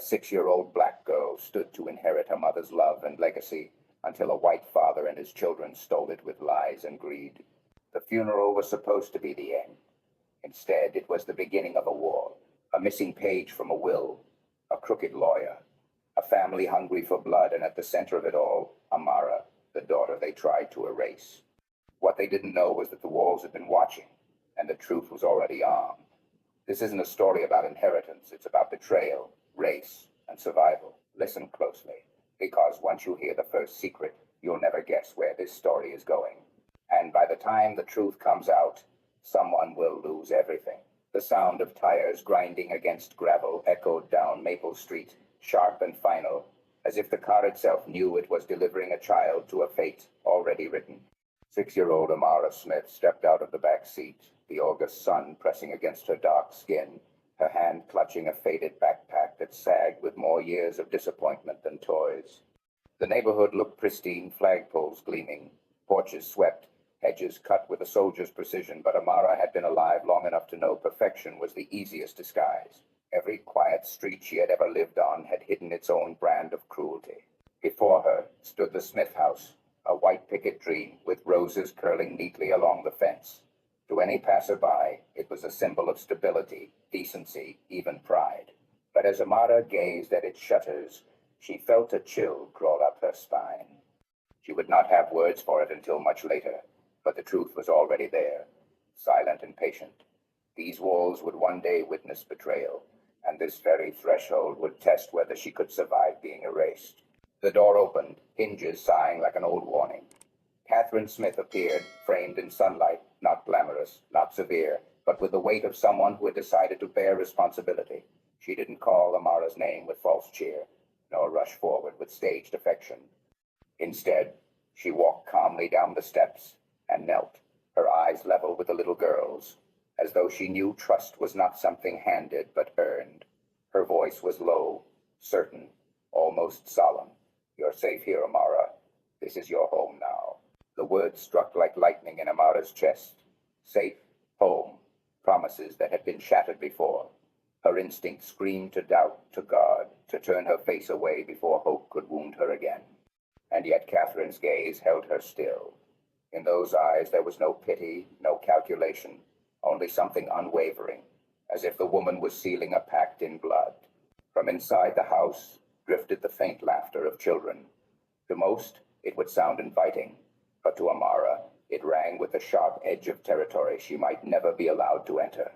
6-year-old black girl stood to inherit her mother's love and legacy until a white father and his children stole it with lies and greed. The funeral was supposed to be the end. Instead, it was the beginning of a war, a missing page from a will, a crooked lawyer, a family hungry for blood, and at the center of it all, Amara, the daughter they tried to erase. What they didn't know was that the walls had been watching, and the truth was already armed. This isn't a story about inheritance, it's about betrayal, race, and survival. Listen closely, because once you hear the first secret, you'll never guess where this story is going. And by the time the truth comes out, someone will lose everything. The sound of tires grinding against gravel echoed down Maple Street, sharp and final, as if the car itself knew it was delivering a child to a fate already written. 6-year-old Amara Smith stepped out of the back seat, the August sun pressing against her dark skin, her hand clutching a faded backpack that sagged with more years of disappointment than toys. The neighborhood looked pristine, flagpoles gleaming, porches swept, hedges cut with a soldier's precision, but Amara had been alive long enough to know perfection was the easiest disguise. Every quiet street she had ever lived on had hidden its own brand of cruelty. Before her stood the Smith house, a white picket tree with roses curling neatly along the fence. To any passerby, it was a symbol of stability, decency, even pride. But as Amara gazed at its shutters, she felt a chill crawl up her spine. She would not have words for it until much later, but the truth was already there, silent and patient. These walls would one day witness betrayal, and this very threshold would test whether she could survive being erased. The door opened, hinges sighing like an old warning. Catherine Smith appeared, framed in sunlight, not glamorous, not severe, but with the weight of someone who had decided to bear responsibility. She didn't call Amara's name with false cheer, nor rush forward with staged affection. Instead, she walked calmly down the steps and knelt, her eyes level with the little girl's, as though she knew trust was not something handed but earned. Her voice was low, certain, almost solemn. "You're safe here, Amara. This is your home now." The words struck like lightning in Amara's chest. Safe, home, promises that had been shattered before. Her instinct screamed to doubt, to guard, to turn her face away before hope could wound her again. And yet Catherine's gaze held her still. In those eyes there was no pity, no calculation, only something unwavering, as if the woman was sealing a pact in blood. From inside the house drifted the faint laughter of children. To most, it would sound inviting, but to Amara, it rang with the sharp edge of territory she might never be allowed to enter.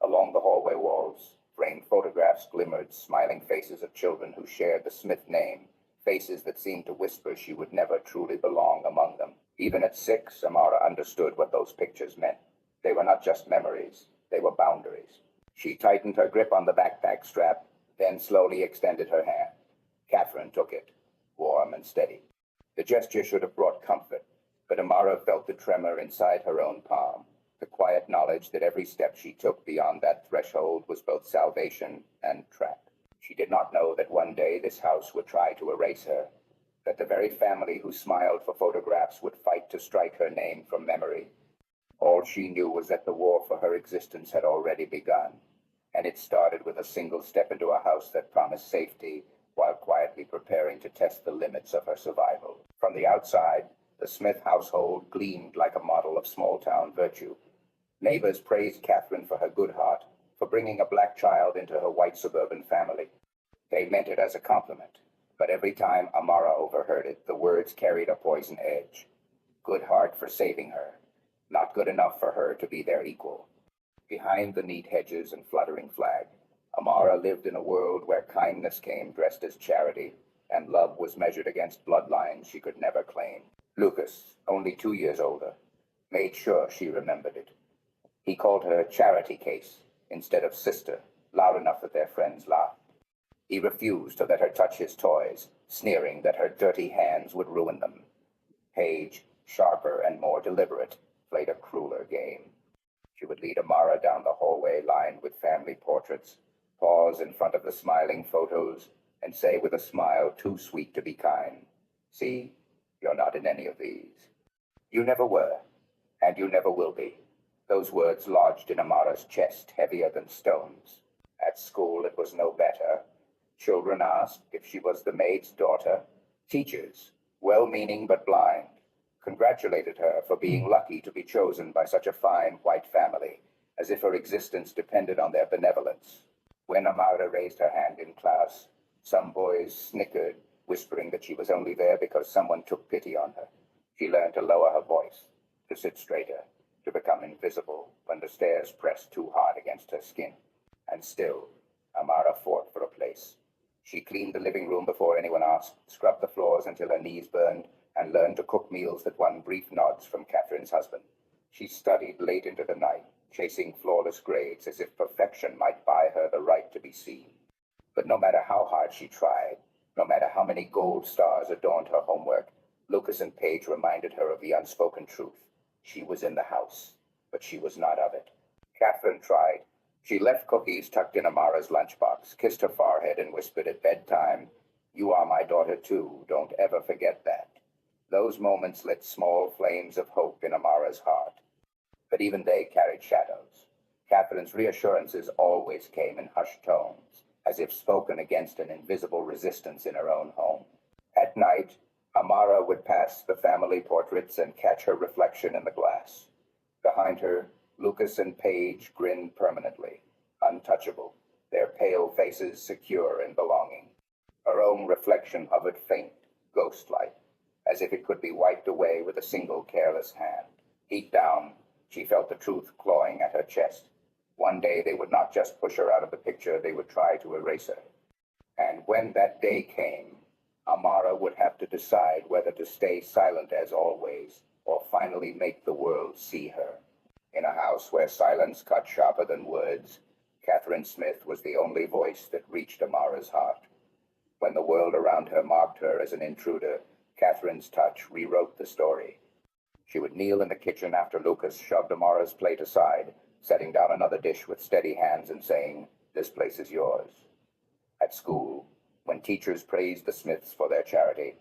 Along the hallway walls, framed photographs glimmered, smiling faces of children who shared the Smith name, faces that seemed to whisper she would never truly belong among them. Even at 6, Amara understood what those pictures meant. They were not just memories, they were boundaries. She tightened her grip on the backpack strap, then slowly extended her hand. Catherine took it, warm and steady. The gesture should have brought comfort, but Amara felt the tremor inside her own palm, the quiet knowledge that every step she took beyond that threshold was both salvation and trap. She did not know that one day this house would try to erase her, that the very family who smiled for photographs would fight to strike her name from memory. All she knew was that the war for her existence had already begun, and it started with a single step into a house that promised safety while quietly preparing to test the limits of her survival. From the outside, the Smith household gleamed like a model of small-town virtue. Neighbors praised Catherine for her good heart, for bringing a black child into her white suburban family. They meant it as a compliment, but every time Amara overheard it, the words carried a poison edge. Good heart for saving her, not good enough for her to be their equal. Behind the neat hedges and fluttering flag, Amara lived in a world where kindness came dressed as charity, and love was measured against bloodlines she could never claim. Lucas, only 2 years older, made sure she remembered it. He called her Charity Case instead of sister, loud enough that their friends laughed. He refused to let her touch his toys, sneering that her dirty hands would ruin them. Paige, sharper and more deliberate, played a crueler game. She would lead Amara down the hallway lined with family portraits, pause in front of the smiling photos, and say with a smile too sweet to be kind, "See, you're not in any of these." You never were, and you never will be. Those words lodged in Amara's chest heavier than stones. At school it was no better. Children asked if she was the maid's daughter. Teachers, well-meaning but blind, congratulated her for being lucky to be chosen by such a fine white family, as if her existence depended on their benevolence. When Amara raised her hand in class, some boys snickered, whispering that she was only there because someone took pity on her. She learned to lower her voice, to sit straighter, to become invisible when the stairs pressed too hard against her skin. And still, Amara fought for a place. She cleaned the living room before anyone asked, scrubbed the floors until her knees burned, and learned to cook meals that won brief nods from Catherine's husband. She studied late into the night, chasing flawless grades as if perfection might buy her the right to be seen. But no matter how hard she tried, no matter how many gold stars adorned her homework, Lucas and Paige reminded her of the unspoken truth. She was in the house, but she was not of it. Catherine tried. She left cookies tucked in Amara's lunchbox, kissed her forehead, and whispered at bedtime, "You are my daughter too, don't ever forget that." Those moments lit small flames of hope in Amara's heart. But even they carried shadows. Catherine's reassurances always came in hushed tones, as if spoken against an invisible resistance in her own home. At night, Amara would pass the family portraits and catch her reflection in the glass. Behind her, Lucas and Paige grinned permanently, untouchable, their pale faces secure in belonging. Her own reflection hovered faint, ghost-like, as if it could be wiped away with a single careless hand. Deep down, she felt the truth clawing at her chest. One day they would not just push her out of the picture, they would try to erase her. And when that day came, Amara would have to decide whether to stay silent as always, or finally make the world see her. In a house where silence cut sharper than words, Catherine Smith was the only voice that reached Amara's heart. When the world around her marked her as an intruder, Catherine's touch rewrote the story. She would kneel in the kitchen after Lucas shoved Amara's plate aside, setting down another dish with steady hands and saying, "This place is yours." At school, when teachers praised the Smiths for their charity,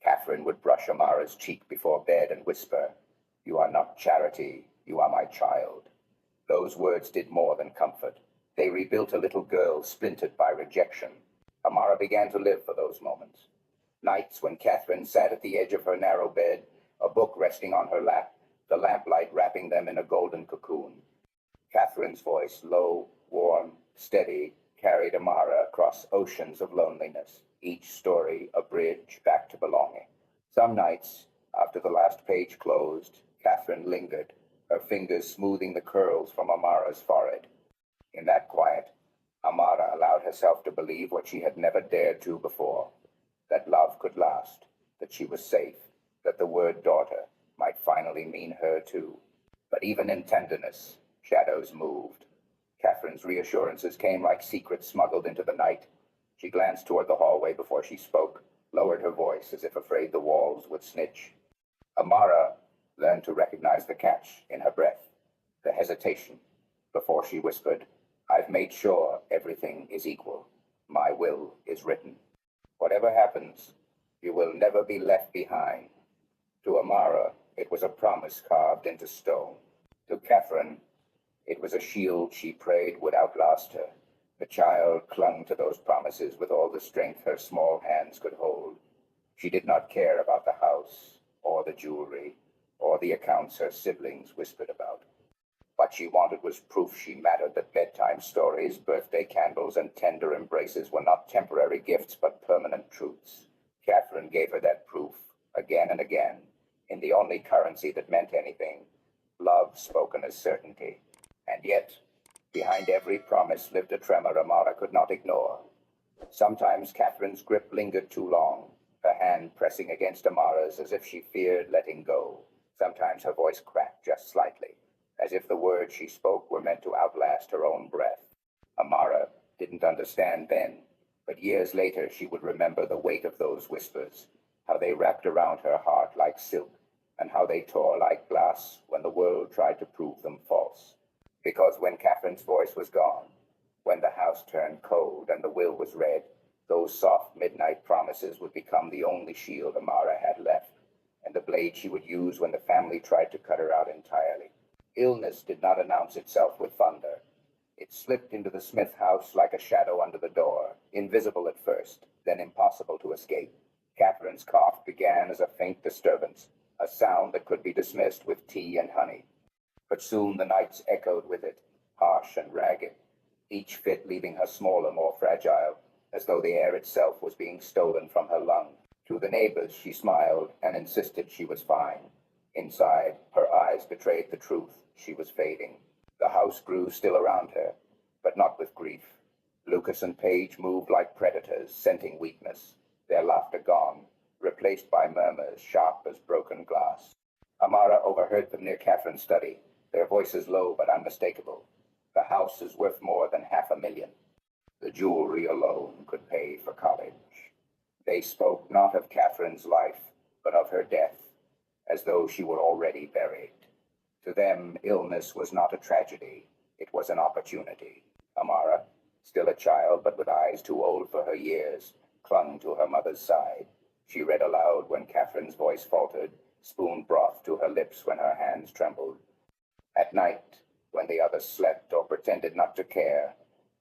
Catherine would brush Amara's cheek before bed and whisper, "You are not charity, you are my child." Those words did more than comfort. They rebuilt a little girl splintered by rejection. Amara began to live for those moments. Nights when Catherine sat at the edge of her narrow bed, a book resting on her lap, the lamplight wrapping them in a golden cocoon. Catherine's voice, low, warm, steady, carried Amara across oceans of loneliness, each story a bridge back to belonging. Some nights, after the last page closed, Catherine lingered, her fingers smoothing the curls from Amara's forehead. In that quiet, Amara allowed herself to believe what she had never dared to before, that love could last, that she was safe, that the word daughter might finally mean her too. But even in tenderness, shadows moved. Catherine's reassurances came like secrets smuggled into the night. She glanced toward the hallway before she spoke, lowered her voice as if afraid the walls would snitch. Amara learned to recognize the catch in her breath, the hesitation, before she whispered, "I've made sure everything is equal. My will is written. Whatever happens, you will never be left behind." To Amara, it was a promise carved into stone. To Catherine, it was a shield she prayed would outlast her. The child clung to those promises with all the strength her small hands could hold. She did not care about the house, or the jewelry, or the accounts her siblings whispered about. What she wanted was proof she mattered, that bedtime stories, birthday candles, and tender embraces were not temporary gifts but permanent truths. Catherine gave her that proof, again and again, in the only currency that meant anything, love spoken as certainty. And yet, behind every promise lived a tremor Amara could not ignore. Sometimes Catherine's grip lingered too long, her hand pressing against Amara's as if she feared letting go. Sometimes her voice cracked just slightly, as if the words she spoke were meant to outlast her own breath. Amara didn't understand then, but years later she would remember the weight of those whispers, how they wrapped around her heart like silk, and how they tore like glass when the world tried to prove them false. Because when Catherine's voice was gone, when the house turned cold and the will was read, those soft midnight promises would become the only shield Amara had left, and the blade she would use when the family tried to cut her out entirely. Illness did not announce itself with thunder. It slipped into the Smith house like a shadow under the door, invisible at first, then impossible to escape. Catherine's cough began as a faint disturbance, a sound that could be dismissed with tea and honey. But soon the nights echoed with it, harsh and ragged, each fit leaving her smaller, more fragile, as though the air itself was being stolen from her lungs. To the neighbors she smiled and insisted she was fine. Inside, her eyes betrayed the truth. She was fading. The house grew still around her, but not with grief. Lucas and Paige moved like predators, scenting weakness, their laughter gone, replaced by murmurs sharp as broken glass. Amara overheard them near Catherine's study, their voices low but unmistakable. The house is worth more than $500,000. The jewelry alone could pay for college. They spoke not of Catherine's life, but of her death, as though she were already buried. To them, illness was not a tragedy, it was an opportunity. Amara, still a child but with eyes too old for her years, clung to her mother's side. She read aloud when Catherine's voice faltered, spooned broth to her lips when her hands trembled. At night, when the others slept or pretended not to care,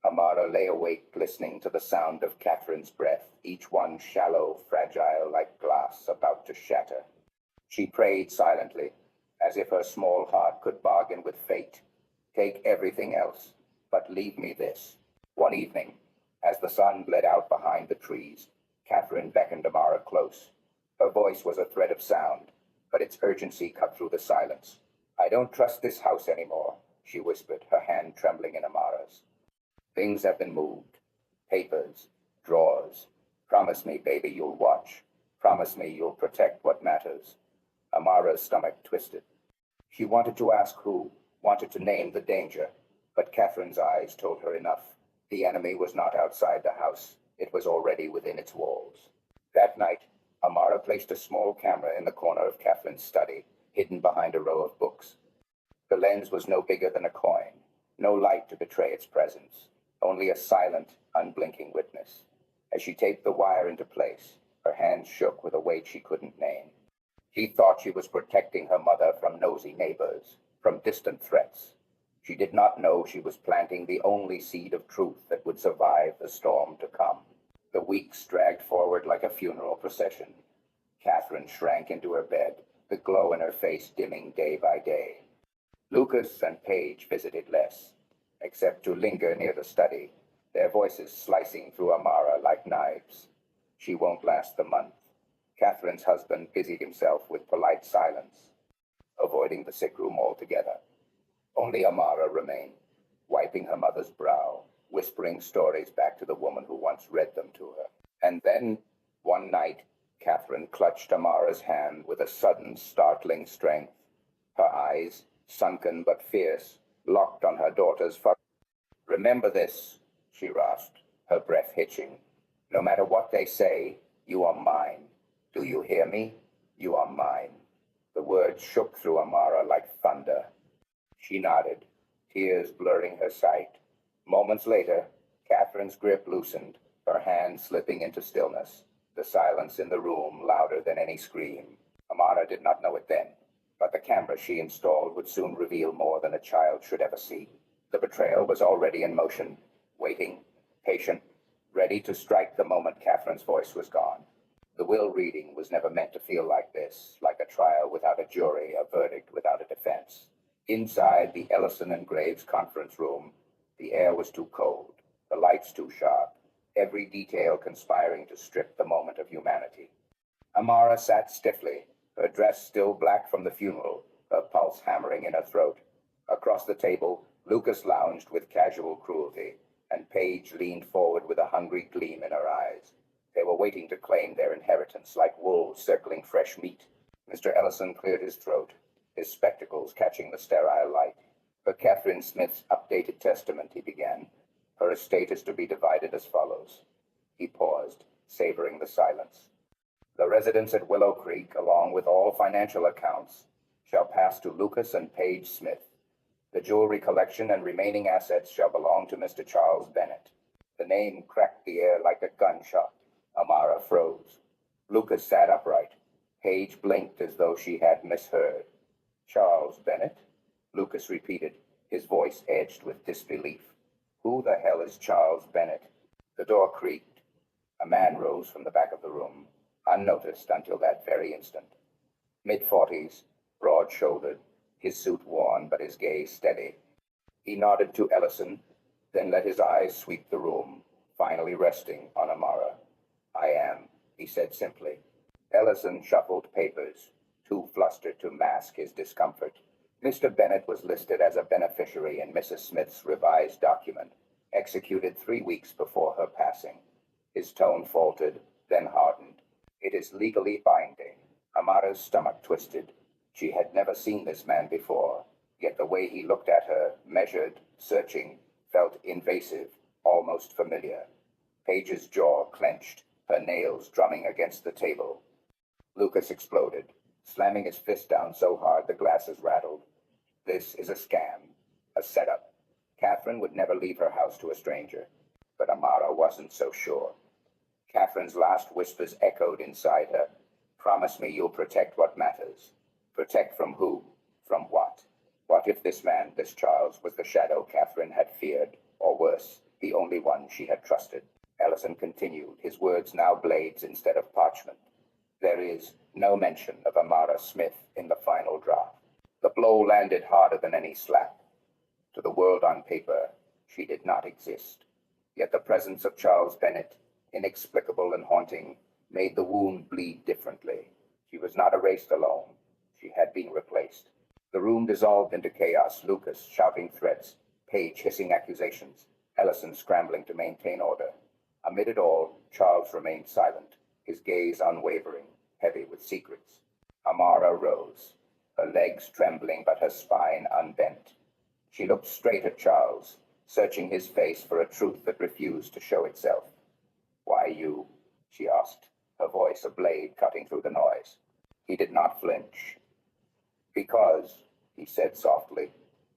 Amara lay awake listening to the sound of Catherine's breath, each one shallow, fragile like glass about to shatter. She prayed silently, as if her small heart could bargain with fate. Take everything else, but leave me this. One evening, as the sun bled out behind the trees, Catherine beckoned Amara close. Her voice was a thread of sound, but its urgency cut through the silence. I don't trust this house anymore, she whispered, her hand trembling in Amara's. Things have been moved. Papers, drawers. Promise me, baby, you'll watch. Promise me you'll protect what matters. Amara's stomach twisted. She wanted to ask who, wanted to name the danger, but Catherine's eyes told her enough. The enemy was not outside the house. It was already within its walls. That night, Amara placed a small camera in the corner of Catherine's study, hidden behind a row of books. The lens was no bigger than a coin, no light to betray its presence, only a silent, unblinking witness. As she taped the wire into place, her hands shook with a weight she couldn't name. She thought she was protecting her mother from nosy neighbors, from distant threats. She did not know she was planting the only seed of truth that would survive the storm to come. The weeks dragged forward like a funeral procession. Catherine shrank into her bed, the glow in her face dimming day by day. Lucas and Paige visited less, except to linger near the study, their voices slicing through Amara like knives. She won't last the month. Catherine's husband busied himself with polite silence, avoiding the sick room altogether. Only Amara remained, wiping her mother's brow, whispering stories back to the woman who once read them to her. And then, one night, Catherine clutched Amara's hand with a sudden, startling strength. Her eyes, sunken but fierce, locked on her daughter's face. Remember this, she rasped, her breath hitching. No matter what they say, you are mine. Do you hear me? You are mine. The words shook through Amara like thunder. She nodded, tears blurring her sight. Moments later, Catherine's grip loosened, her hand slipping into stillness, the silence in the room louder than any scream. Amara did not know it then, but the camera she installed would soon reveal more than a child should ever see. The betrayal was already in motion, waiting, patient, ready to strike the moment Catherine's voice was gone. The will reading was never meant to feel like this, like a trial without a jury, a verdict without a defense. Inside the Ellison and Graves conference room, the air was too cold, the lights too sharp, every detail conspiring to strip the moment of humanity. Amara sat stiffly, her dress still black from the funeral, her pulse hammering in her throat. Across the table, Lucas lounged with casual cruelty, and Paige leaned forward with a hungry gleam in her eyes. They were waiting to claim their inheritance like wolves circling fresh meat. Mr. Ellison cleared his throat, his spectacles catching the sterile light. For Catherine Smith's updated testament, he began, her estate is to be divided as follows. He paused, savoring the silence. The residence at Willow Creek, along with all financial accounts, shall pass to Lucas and Paige Smith. The jewelry collection and remaining assets shall belong to Mr. Charles Bennett. The name cracked the air like a gunshot. Amara froze. Lucas sat upright. Paige blinked as though she had misheard. Charles Bennett? Lucas repeated, his voice edged with disbelief. Who the hell is Charles Bennett? The door creaked. A man rose from the back of the room, unnoticed until that very instant. Mid-40s, broad-shouldered, his suit worn but his gaze steady. He nodded to Ellison, then let his eyes sweep the room, finally resting on Amara. "I am," he said simply. Ellison shuffled papers, too flustered to mask his discomfort. Mr. Bennett was listed as a beneficiary in Mrs. Smith's revised document, executed 3 weeks before her passing. His tone faltered, then hardened. "It is legally binding." Amara's stomach twisted. She had never seen this man before, yet the way he looked at her, measured, searching, felt invasive, almost familiar. Paige's jaw clenched, her nails drumming against the table. Lucas exploded, slamming his fist down so hard the glasses rattled. "This is a scam, a setup. Catherine would never leave her house to a stranger." But Amara wasn't so sure. Catherine's last whispers echoed inside her. "Promise me you'll protect what matters." Protect from who? From what? What if this man, this Charles, was the shadow Catherine had feared, or worse, the only one she had trusted? Ellison continued, his words now blades instead of parchment. "There is no mention of Amara Smith in the final draft." The blow landed harder than any slap. To the world on paper, she did not exist. Yet the presence of Charles Bennett, inexplicable and haunting, made the wound bleed differently. She was not erased alone. She had been replaced. The room dissolved into chaos, Lucas shouting threats, Paige hissing accusations, Ellison scrambling to maintain order. Amid it all, Charles remained silent, his gaze unwavering, heavy with secrets. Amara rose, her legs trembling but her spine unbent. She looked straight at Charles, searching his face for a truth that refused to show itself. "Why you?" she asked, her voice a blade cutting through the noise. He did not flinch. "Because," he said softly,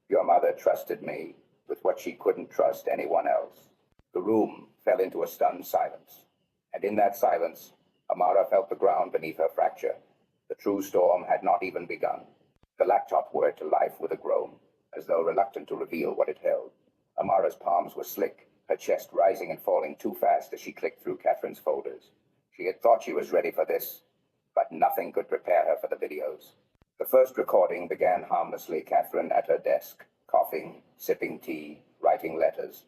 "your mother trusted me with what she couldn't trust anyone else." The room fell into a stunned silence, and in that silence, Amara felt the ground beneath her fracture. The true storm had not even begun. The laptop whirred to life with a groan, as though reluctant to reveal what it held. Amara's palms were slick, her chest rising and falling too fast as she clicked through Catherine's folders. She had thought she was ready for this, but nothing could prepare her for the videos. The first recording began harmlessly, Catherine at her desk, coughing, sipping tea, writing letters.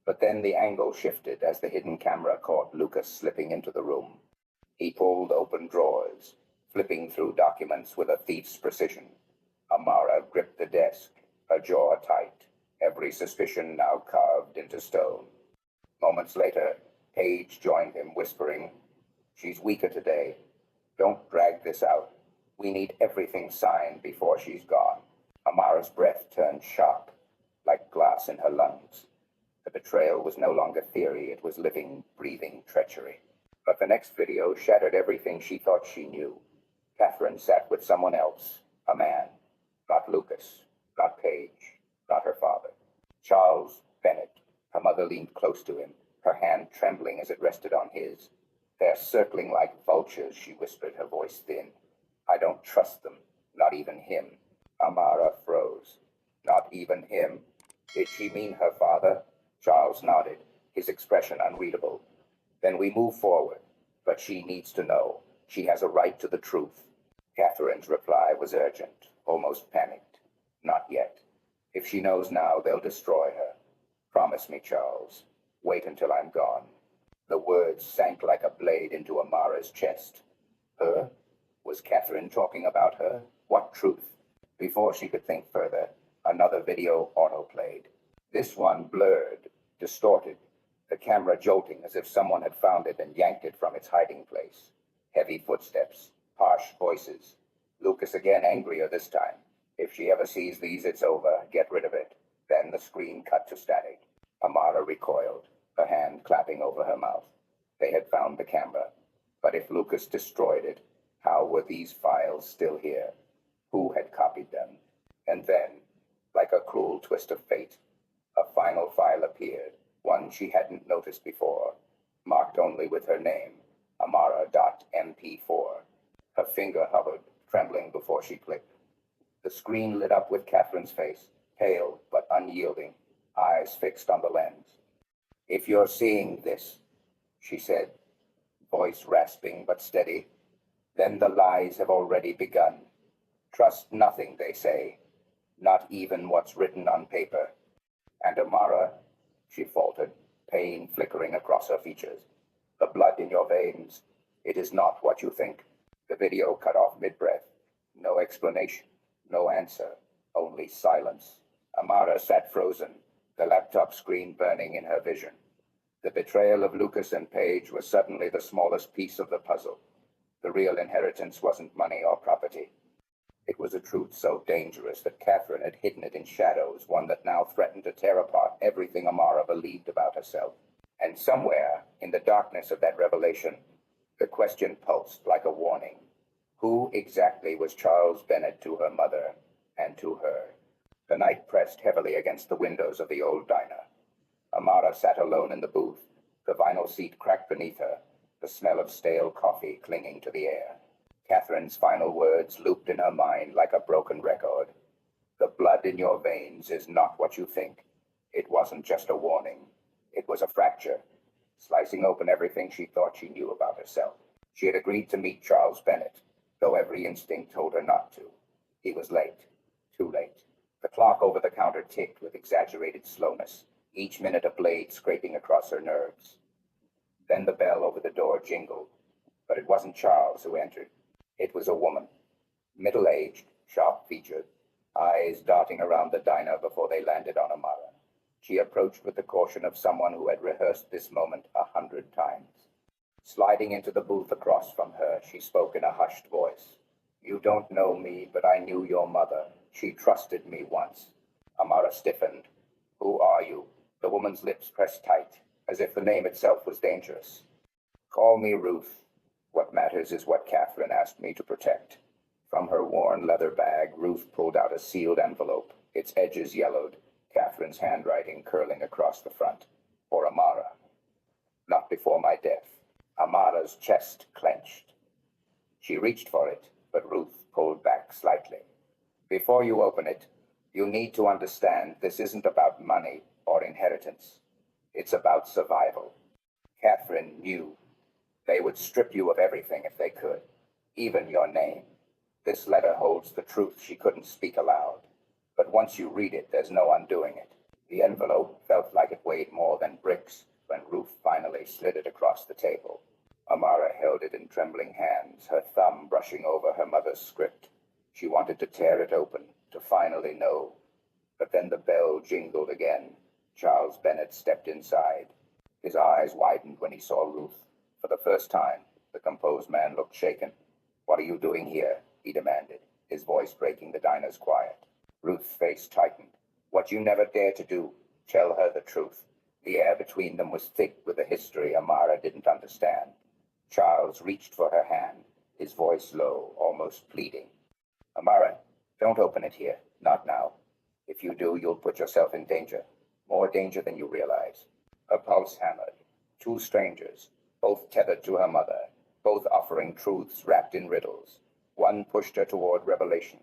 But then the angle shifted as the hidden camera caught Lucas slipping into the room. He pulled open drawers, flipping through documents with a thief's precision. Amara gripped the desk, her jaw tight, every suspicion now carved into stone. Moments later, Paige joined him, whispering, "She's weaker today. Don't drag this out. We need everything signed before she's gone." Amara's breath turned sharp, like glass in her lungs. The betrayal was no longer theory, it was living, breathing treachery. But the next video shattered everything she thought she knew. Catherine sat with someone else, a man. Not Lucas, not Paige, not her father. Charles Bennett. Her mother leaned close to him, her hand trembling as it rested on his. "They're circling like vultures," she whispered, her voice thin. "I don't trust them, not even him." Amara froze. Not even him? Did she mean her father? Charles nodded, his expression unreadable. "Then we move forward, but she needs to know. She has a right to the truth." Catherine's reply was urgent, almost panicked. "Not yet. If she knows now, they'll destroy her. Promise me, Charles. Wait until I'm gone." The words sank like a blade into Amara's chest. Her? Was Catherine talking about her? What truth? Before she could think further, another video autoplayed. This one blurred, distorted, the camera jolting as if someone had found it and yanked it from its hiding place. Heavy footsteps, harsh voices. Lucas again, angrier this time. "If she ever sees these, it's over. Get rid of it." Then the screen cut to static. Amara recoiled, her hand clapping over her mouth. They had found the camera. But if Lucas destroyed it, how were these files still here? Who had copied them? And then, like a cruel twist of fate, a final file appeared, one she hadn't noticed before, marked only with her name, Amara.mp4. Her finger hovered, trembling before she clicked. The screen lit up with Catherine's face, pale but unyielding, eyes fixed on the lens. If you're seeing this, she said, voice rasping but steady, then the lies have already begun. Trust nothing they say, not even what's written on paper. And Amara, she faltered, pain flickering across her features. The blood in your veins, it is not what you think. The video cut off mid-breath. No explanation, no answer, only silence. Amara sat frozen, the laptop screen burning in her vision. The betrayal of Lucas and Paige was suddenly the smallest piece of the puzzle. The real inheritance wasn't money or property. It was a truth so dangerous that Catherine had hidden it in shadows, one that now threatened to tear apart everything Amara believed about herself. And somewhere, in the darkness of that revelation, the question pulsed like a warning. Who exactly was Charles Bennett to her mother and to her? The night pressed heavily against the windows of the old diner. Amara sat alone in the booth, the vinyl seat cracked beneath her, the smell of stale coffee clinging to the air. Catherine's final words looped in her mind like a broken record. The blood in your veins is not what you think. It wasn't just a warning. It was a fracture, slicing open everything she thought she knew about herself. She had agreed to meet Charles Bennett, though every instinct told her not to. He was late. Too late. The clock over the counter ticked with exaggerated slowness, each minute a blade scraping across her nerves. Then the bell over the door jingled, but it wasn't Charles who entered. It was a woman, middle-aged, sharp-featured, eyes darting around the diner before they landed on Amara. She approached with the caution of someone who had rehearsed this moment 100 times. Sliding into the booth across from her, she spoke in a hushed voice. You don't know me, but I knew your mother. She trusted me once. Amara stiffened. Who are you? The woman's lips pressed tight, as if the name itself was dangerous. Call me Ruth. What matters is what Catherine asked me to protect. From her worn leather bag, Ruth pulled out a sealed envelope, its edges yellowed, Catherine's handwriting curling across the front. For Amara. Not before my death. Amara's chest clenched. She reached for it, but Ruth pulled back slightly. Before you open it, you need to understand this isn't about money or inheritance. It's about survival. Catherine knew. They would strip you of everything if they could, even your name. This letter holds the truth she couldn't speak aloud. But once you read it, there's no undoing it. The envelope felt like it weighed more than bricks when Ruth finally slid it across the table. Amara held it in trembling hands, her thumb brushing over her mother's script. She wanted to tear it open, to finally know. But then the bell jingled again. Charles Bennett stepped inside. His eyes widened when he saw Ruth. For the first time, the composed man looked shaken. What are you doing here? He demanded, his voice breaking the diner's quiet. Ruth's face tightened. What you never dared to do. Tell her the truth. The air between them was thick with a history Amara didn't understand. Charles reached for her hand, his voice low, almost pleading. Amara, don't open it here. Not now. If you do, you'll put yourself in danger. More danger than you realize. Her pulse hammered. Two strangers, both tethered to her mother, both offering truths wrapped in riddles. One pushed her toward revelation.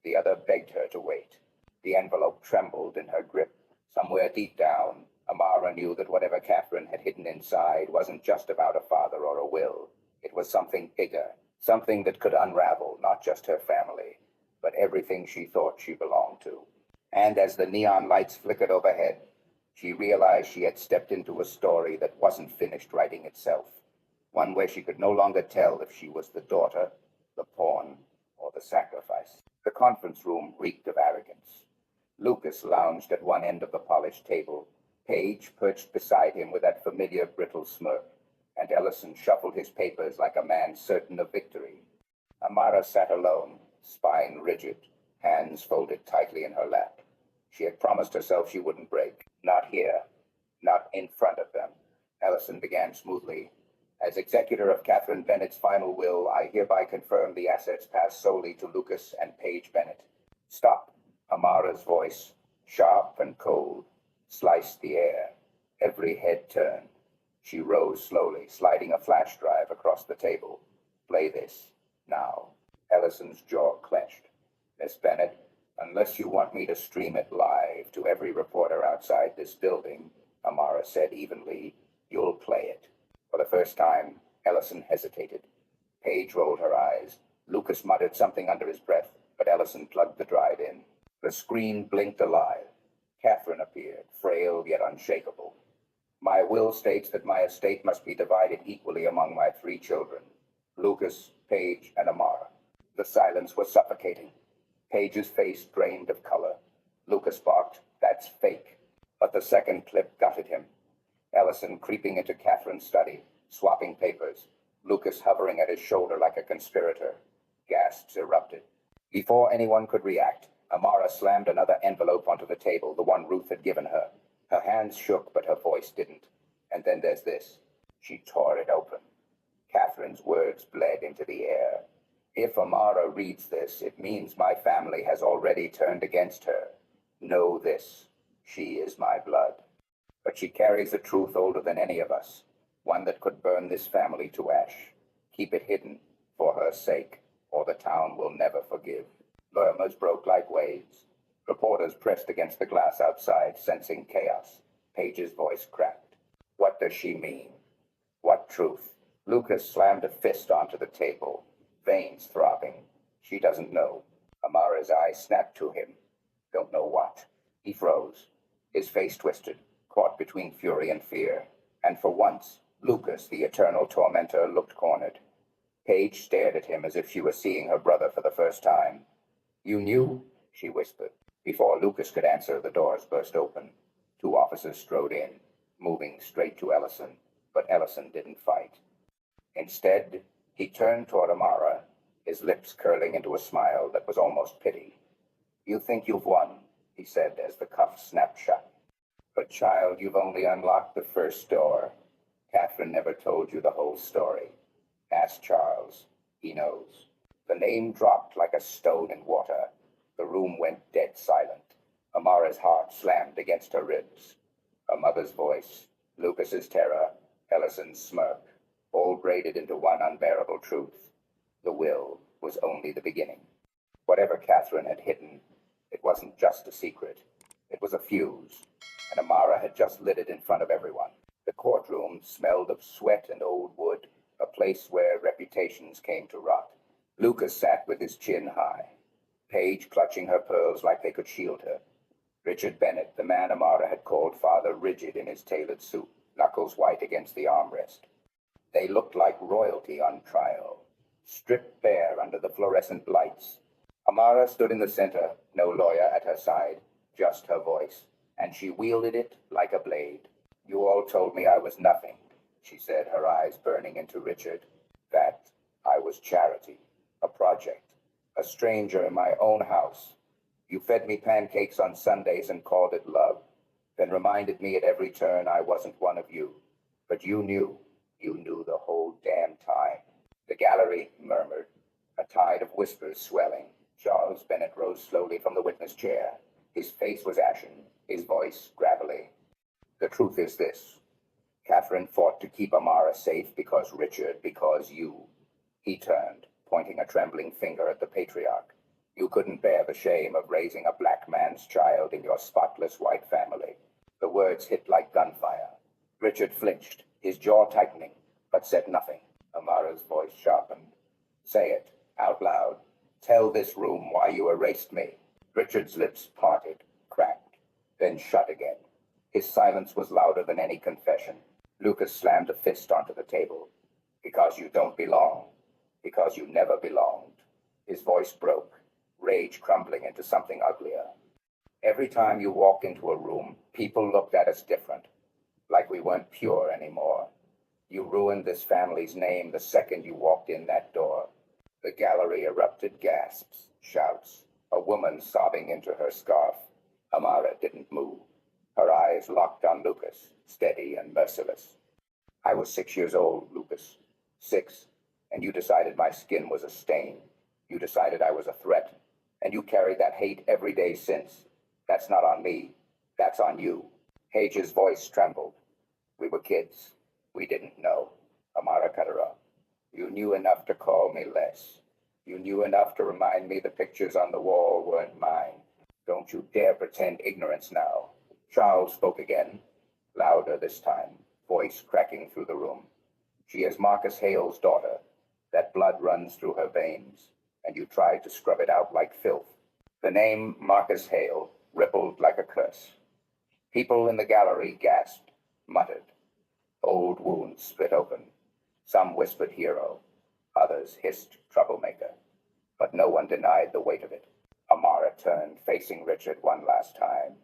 The other begged her to wait. The envelope trembled in her grip. Somewhere deep down, Amara knew that whatever Catherine had hidden inside wasn't just about a father or a will. It was something bigger, something that could unravel not just her family, but everything she thought she belonged to. And as the neon lights flickered overhead, she realized she had stepped into a story that wasn't finished writing itself, one where she could no longer tell if she was the daughter, the pawn, or the sacrifice. The conference room reeked of arrogance. Lucas lounged at one end of the polished table, Paige perched beside him with that familiar brittle smirk, and Ellison shuffled his papers like a man certain of victory. Amara sat alone, spine rigid, hands folded tightly in her lap. She had promised herself she wouldn't break. Not here. Not in front of them. Ellison began smoothly. As executor of Catherine Bennett's final will, I hereby confirm the assets pass solely to Lucas and Paige Bennett. Stop. Amara's voice, sharp and cold, sliced the air. Every head turned. She rose slowly, sliding a flash drive across the table. Play this. Now. Ellison's jaw clenched. Miss Bennett, unless you want me to stream it live to every reporter outside this building, Amara said evenly. You'll play it. For the first time, Ellison hesitated. Paige rolled her eyes. Lucas muttered something under his breath, but Ellison plugged the drive in. The screen blinked alive. Catherine appeared, frail yet unshakable. My will states that my estate must be divided equally among my 3 children, Lucas, Paige, and Amara. The silence was suffocating. Paige's face drained of color. Lucas barked, "That's fake." But the second clip gutted him. Ellison creeping into Catherine's study, swapping papers. Lucas hovering at his shoulder like a conspirator. Gasps erupted. Before anyone could react, Amara slammed another envelope onto the table, the one Ruth had given her. Her hands shook, but her voice didn't. And then there's this. She tore it open. Catherine's words bled into the air. If Amara reads this, it means my family has already turned against her. Know this. She is my blood. But she carries a truth older than any of us, one that could burn this family to ash. Keep it hidden, for her sake, or the town will never forgive. Murmurs broke like waves. Reporters pressed against the glass outside, sensing chaos. Paige's voice cracked. What does she mean? What truth? Lucas slammed a fist onto the table, veins throbbing. She doesn't know. Amara's eyes snapped to him. Don't know what. He froze. His face twisted, caught between fury and fear. And for once, Lucas, the eternal tormentor, looked cornered. Paige stared at him as if she were seeing her brother for the first time. You knew? She whispered. Before Lucas could answer, the doors burst open. 2 officers strode in, moving straight to Ellison. But Ellison didn't fight. Instead, he turned toward Amara, his lips curling into a smile that was almost pity. You think you've won, he said as the cuffs snapped shut. But child, you've only unlocked the first door. Catherine never told you the whole story. Ask Charles. He knows. The name dropped like a stone in water. The room went dead silent. Amara's heart slammed against her ribs. Her mother's voice, Lucas's terror, Ellison's smirk, all braided into one unbearable truth. The will was only the beginning. Whatever Catherine had hidden, it wasn't just a secret. It was a fuse, and Amara had just lit it in front of everyone. The courtroom smelled of sweat and old wood, a place where reputations came to rot. Lucas sat with his chin high, Paige clutching her pearls like they could shield her. Richard Bennett, the man Amara had called father, rigid in his tailored suit, knuckles white against the armrest. They looked like royalty on trial, stripped bare under the fluorescent lights. Amara stood in the center, no lawyer at her side, just her voice, and she wielded it like a blade. You all told me I was nothing, she said, her eyes burning into Richard. That I was charity, a project, a stranger in my own house. You fed me pancakes on Sundays and called it love, then reminded me at every turn I wasn't one of you. But you knew the whole damn time. The gallery murmured, a tide of whispers swelling. Charles Bennett rose slowly from the witness chair. His face was ashen, his voice gravelly. The truth is this. Catherine fought to keep Amara safe because you. He turned, pointing a trembling finger at the patriarch. You couldn't bear the shame of raising a black man's child in your spotless white family. The words hit like gunfire. Richard flinched, his jaw tightening, but said nothing. Amara's voice sharpened. Say it, out loud. Tell this room why you erased me. Richard's lips parted, cracked, then shut again. His silence was louder than any confession. Lucas slammed a fist onto the table. Because you don't belong. Because you never belonged. His voice broke, rage crumbling into something uglier. Every time you walked into a room, people looked at us different, like we weren't pure anymore. You ruined this family's name the second you walked in that door. The gallery erupted gasps, shouts, a woman sobbing into her scarf. Amara didn't move. Her eyes locked on Lucas, steady and merciless. I was 6 years old, Lucas. 6, and you decided my skin was a stain. You decided I was a threat, and you carried that hate every day since. That's not on me. That's on you. Page's voice trembled. We were kids. We didn't know. Amara cut her off. You knew enough to call me less. You knew enough to remind me the pictures on the wall weren't mine. Don't you dare pretend ignorance now. Charles spoke again. Louder this time, voice cracking through the room. She is Marcus Hale's daughter. That blood runs through her veins, and you tried to scrub it out like filth. The name Marcus Hale rippled like a curse. People in the gallery gasped, muttered. Old wounds split open. Some whispered hero, others hissed troublemaker. But no one denied the weight of it. Amara turned, facing Richard one last time.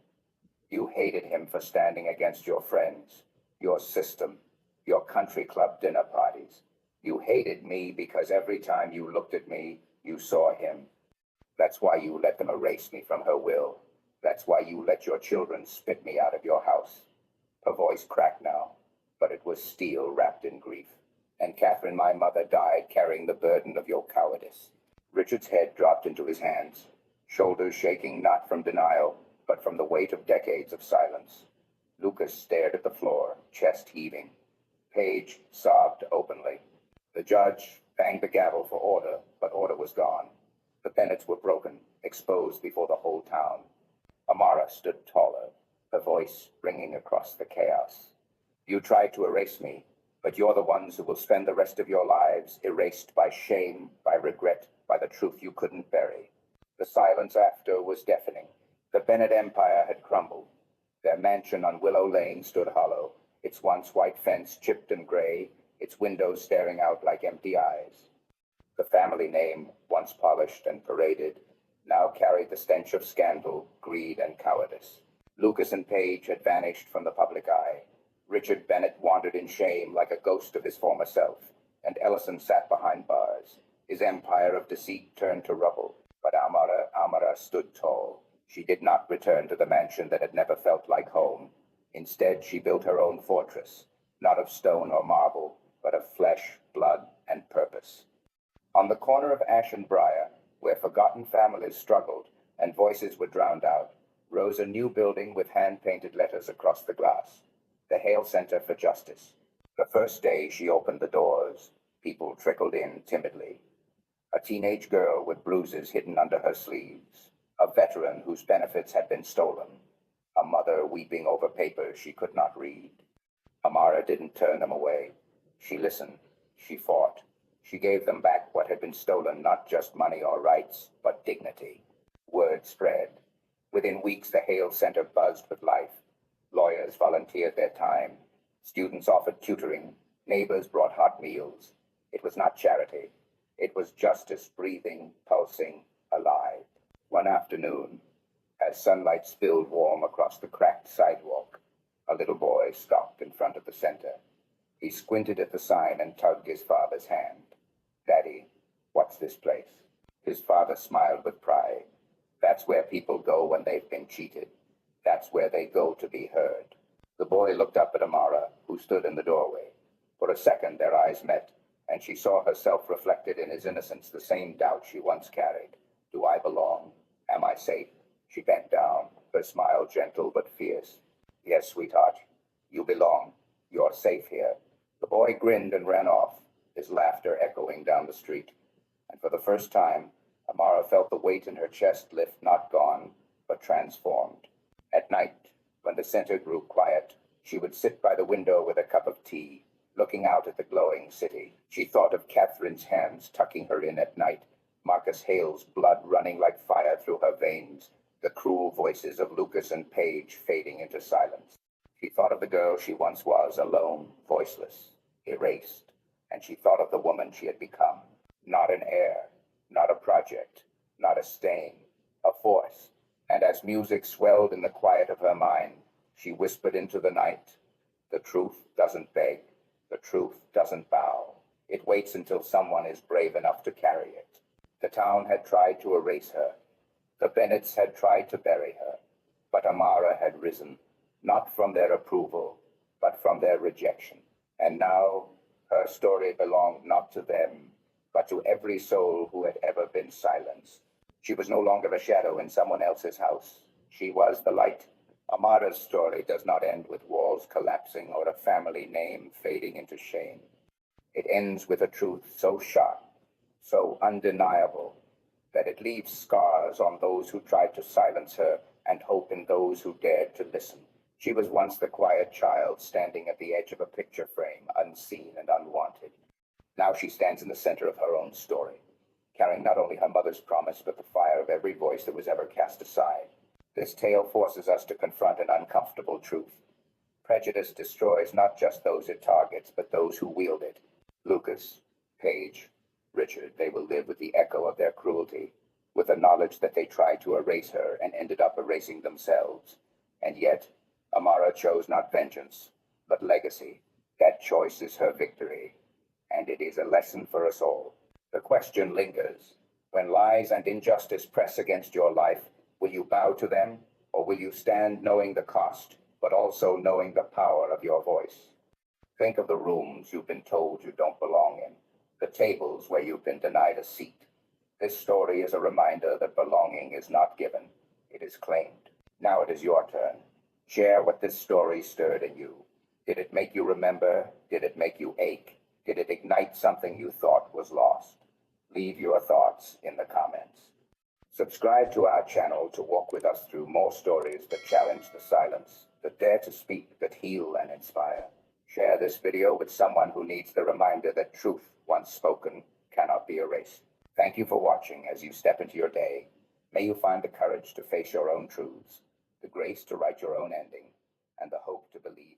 You hated him for standing against your friends, your system, your country club dinner parties. You hated me because every time you looked at me, you saw him. That's why you let them erase me from her will. That's why you let your children spit me out of your house. Her voice cracked now, but it was steel wrapped in grief. And Catherine, my mother, died carrying the burden of your cowardice. Richard's head dropped into his hands, shoulders shaking not from denial, but from the weight of decades of silence. Lucas stared at the floor, chest heaving. Paige sobbed openly. The judge banged the gavel for order, but order was gone. The pennants were broken, exposed before the whole town. Amara stood taller, her voice ringing across the chaos. You tried to erase me, but you're the ones who will spend the rest of your lives erased by shame, by regret, by the truth you couldn't bury. The silence after was deafening. The Bennett Empire had crumbled. Their mansion on Willow Lane stood hollow, its once white fence chipped and gray, its windows staring out like empty eyes. The family name, once polished and paraded, now carried the stench of scandal, greed, and cowardice. Lucas and Paige had vanished from the public eye. Richard Bennett wandered in shame like a ghost of his former self, and Ellison sat behind bars. His empire of deceit turned to rubble. But Amara stood tall. She did not return to the mansion that had never felt like home. Instead, she built her own fortress, not of stone or marble, but of flesh, blood, and purpose. On the corner of Ash and Briar, where forgotten families struggled and voices were drowned out, rose a new building with hand-painted letters across the glass. The Hale Center for Justice. The first day she opened the doors, people trickled in timidly. A teenage girl with bruises hidden under her sleeves, a veteran whose benefits had been stolen, a mother weeping over papers she could not read. Amara didn't turn them away. She listened. She fought. She gave them back what had been stolen, not just money or rights, but dignity. Word spread. Within weeks, the Hale Center buzzed with life. Lawyers volunteered their time. Students offered tutoring. Neighbors brought hot meals. It was not charity. It was justice breathing, pulsing, alive. One afternoon, as sunlight spilled warm across the cracked sidewalk, a little boy stopped in front of the center. He squinted at the sign and tugged his father's hand. Daddy, what's this place? His father smiled with pride. That's where people go when they've been cheated. That's where they go to be heard. The boy looked up at Amara, who stood in the doorway. For a second, their eyes met, and she saw herself reflected in his innocence, the same doubt she once carried. Do I belong? Am I safe? She bent down, her smile gentle but fierce. Yes, sweetheart, you belong. You're safe here. The boy grinned and ran off, his laughter echoing down the street. And for the first time, Amara felt the weight in her chest lift, not gone, but transformed. At night, when the center grew quiet, she would sit by the window with a cup of tea, looking out at the glowing city. She thought of Catherine's hands tucking her in at night, Marcus Hale's blood running like fire through her veins, the cruel voices of Lucas and Paige fading into silence. She thought of the girl she once was, alone, voiceless, erased, and she thought of the woman she had become. Not an heir, not a project, not a stain, a force. And as music swelled in the quiet of her mind, she whispered into the night, the truth doesn't beg, the truth doesn't bow. It waits until someone is brave enough to carry it. The town had tried to erase her. The Bennetts had tried to bury her. But Amara had risen, not from their approval, but from their rejection. And now her story belonged not to them, but to every soul who had ever been silenced. She was no longer a shadow in someone else's house. She was the light. Amara's story does not end with walls collapsing or a family name fading into shame. It ends with a truth so sharp, so undeniable, that it leaves scars on those who tried to silence her and hope in those who dared to listen. She was once the quiet child standing at the edge of a picture frame, unseen and unwanted. Now she stands in the center of her own story, carrying not only her mother's promise, but the fire of every voice that was ever cast aside. This tale forces us to confront an uncomfortable truth. Prejudice destroys not just those it targets, but those who wield it. Lucas, Paige, Richard, they will live with the echo of their cruelty, with the knowledge that they tried to erase her and ended up erasing themselves. And yet, Amara chose not vengeance, but legacy. That choice is her victory, and it is a lesson for us all. The question lingers. When lies and injustice press against your life, will you bow to them, or will you stand knowing the cost, but also knowing the power of your voice? Think of the rooms you've been told you don't belong in, the tables where you've been denied a seat. This story is a reminder that belonging is not given, it is claimed. Now it is your turn. Share what this story stirred in you. Did it make you remember? Did it make you ache? Did it ignite something you thought was lost? Leave your thoughts in the comments. Subscribe to our channel to walk with us through more stories that challenge the silence, that dare to speak, that heal and inspire. Share this video with someone who needs the reminder that truth, once spoken, cannot be erased. Thank you for watching. As you step into your day, may you find the courage to face your own truths, the grace to write your own ending, and the hope to believe